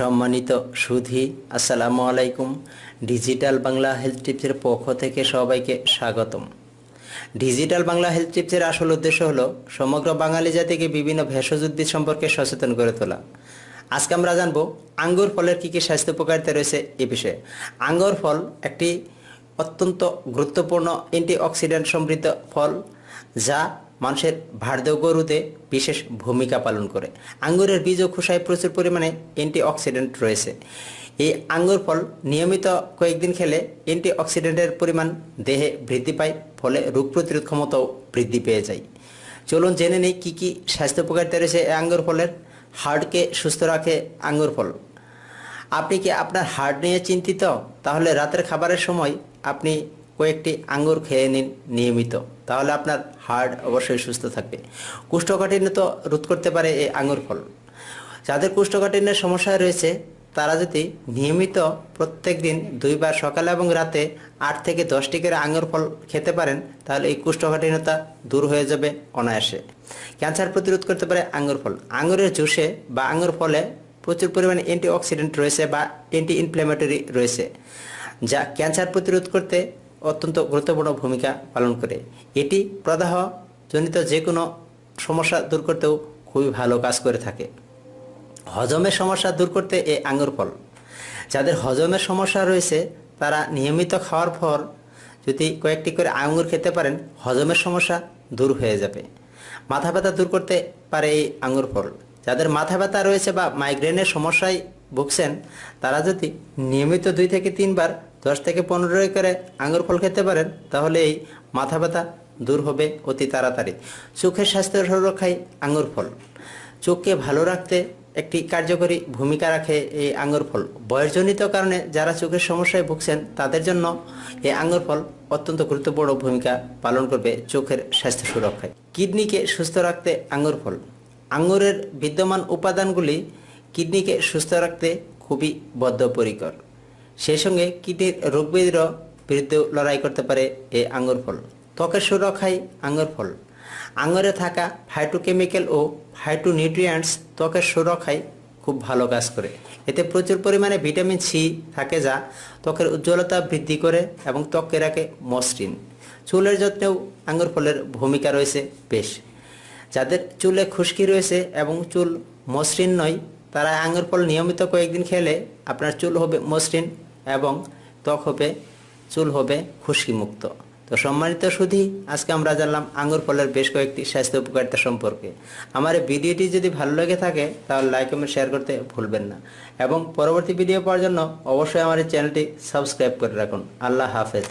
সম্মানিত সুধী, আসসালামু আলাইকুম। ডিজিটাল বাংলা হেলথ টিপসের পক্ষ থেকে সবাইকে স্বাগতম। ডিজিটাল বাংলা হেলথ টিপসের আসল উদ্দেশ্য হলো সমগ্র বাঙালি জাতিকে বিভিন্ন ভেষজ উদ্ভিদ সম্পর্কে সচেতন করে তোলা। আজকে আমরা জানবো আঙ্গুর ফলের কী কী স্বাস্থ্য উপকারিতা রয়েছে এ বিষয়ে। আঙ্গুর ফল একটি অত্যন্ত গুরুত্বপূর্ণ অ্যান্টিঅক্সিডেন্ট সমৃদ্ধ ফল, যা মানুষের ভারদেহ গড়তে বিশেষ ভূমিকা পালন করে। আঙ্গুরের বীজ ও খোসায় প্রচুর পরিমাণে অ্যান্টিঅক্সিডেন্ট রয়েছে। এই আঙ্গুর ফল নিয়মিত কয়েকদিন খেলে অ্যান্টিঅক্সিডেন্টের পরিমাণ দেহে বৃদ্ধি পায়, ফলে রোগ প্রতিরোধ ক্ষমতাও বৃদ্ধি পেয়ে যায়। চলুন জেনে নেই কী কী স্বাস্থ্য উপকারিতা রয়েছে এই আঙ্গুর ফলের। হার্টকে সুস্থ রাখে আঙ্গুর ফল। আপনি কি আপনার হার্ট নিয়ে চিন্তিত? তাহলে রাতের খাবারের সময় আপনি কয়েকটি আঙ্গুর খেয়ে নিন নিয়মিত, তাহলে আপনার হার্ট অবশ্যই সুস্থ থাকবে। কোষ্ঠকাঠিন্য রোধ করতে পারে এই আঙ্গুর ফল। যাদের কোষ্ঠকাঠিন্যের সমস্যা রয়েছে তারা যদি নিয়মিত প্রত্যেক দিন 2 বার সকালে এবং রাতে 8 থেকে 10টি করে আঙ্গুর ফল খেতে পারেন, তাহলে এই কোষ্ঠকাঠিন্যতা দূর হয়ে যাবে অনায়াসে। ক্যান্সার প্রতিরোধ করতে পারে আঙ্গুর ফল। আঙ্গুরের জুসে বা আঙ্গুর ফলে প্রচুর পরিমাণে অ্যান্টিঅক্সিডেন্ট রয়েছে বা অ্যান্টি ইনফ্ল্যামেটরি রয়েছে, যা ক্যান্সার প্রতিরোধ করতে অত্যন্ত গুরুত্বপূর্ণ ভূমিকা পালন করে। এটি প্রদাহজনিত যে কোনো সমস্যা দূর করতেও খুবই ভালো কাজ করে থাকে। হজমের সমস্যা দূর করতে এই আঙ্গুর ফল। যাদের হজমের সমস্যা রয়েছে তারা নিয়মিত খাওয়ার পর যদি কয়েকটি করে আঙ্গুর খেতে পারেন, হজমের সমস্যা দূর হয়ে যাবে। মাথা ব্যথা দূর করতে পারে এই আঙ্গুর ফল। যাদের মাথা ব্যথা রয়েছে বা মাইগ্রেনের সমস্যায় ভুগছেন, তারা যদি নিয়মিত 2 থেকে 3 বার 10 থেকে 15 করে আঙ্গুর ফল খেতে পারেন, তাহলে এই মাথা ব্যথা দূর হবে অতি তাড়াতাড়ি। চোখের স্বাস্থ্য সুরক্ষায় আঙ্গুর ফল। চোখকে ভালো রাখতে একটি কার্যকরী ভূমিকা রাখে এই আঙ্গুর ফল। বয়সজনিত কারণে যারা চোখের সমস্যায় ভুগছেন তাদের জন্য এই আঙ্গুর ফল অত্যন্ত গুরুত্বপূর্ণ ভূমিকা পালন করবে চোখের স্বাস্থ্য সুরক্ষায়। কিডনিকে সুস্থ রাখতে আঙ্গুর ফল। আঙ্গুরের বিদ্যমান উপাদানগুলি কিডনিকে সুস্থ রাখতে খুবই বদ্ধপরিকর। সেই সঙ্গে কিডনির রোগব্যাধির বিরুদ্ধেও লড়াই করতে পারে এই আঙ্গুর ফল। ত্বকের সুরক্ষায় আঙ্গুর ফল। আঙ্গুরে থাকা ফাইটোকেমিক্যাল ও ফাইটোনিউট্রিয়েন্টস ত্বকের সুরক্ষায় খুব ভালো কাজ করে। এতে প্রচুর পরিমাণে ভিটামিন সি থাকে, যা ত্বকের উজ্জ্বলতা বৃদ্ধি করে এবং ত্বককে রাখে মসৃণ। চুলের যত্নেও আঙ্গুর ফলের ভূমিকা রয়েছে বেশ। যাদের চুলে খুশকি রয়েছে এবং চুল মসৃণ নয়, তারা আঙ্গুর ফল নিয়মিত কয়েকদিন খেলে আপনার চুল হবে মসৃণ এবং চুল হবে খুশকি মুক্ত। তো সম্মানিত সুধী, আজকে আমরা জানলাম আঙ্গুর ফলের বেশ কয়েকটি স্বাস্থ্য উপকারিতা সম্পর্কে। আমার এই ভিডিওটি যদি ভালো লেগে থাকে তাহলে লাইক কমেন্ট শেয়ার করতে ভুলবেন না, এবং পরবর্তী ভিডিও পাওয়ার জন্য অবশ্যই আমার এই চ্যানেলটি সাবস্ক্রাইব করে রাখুন। আল্লাহ হাফেজ।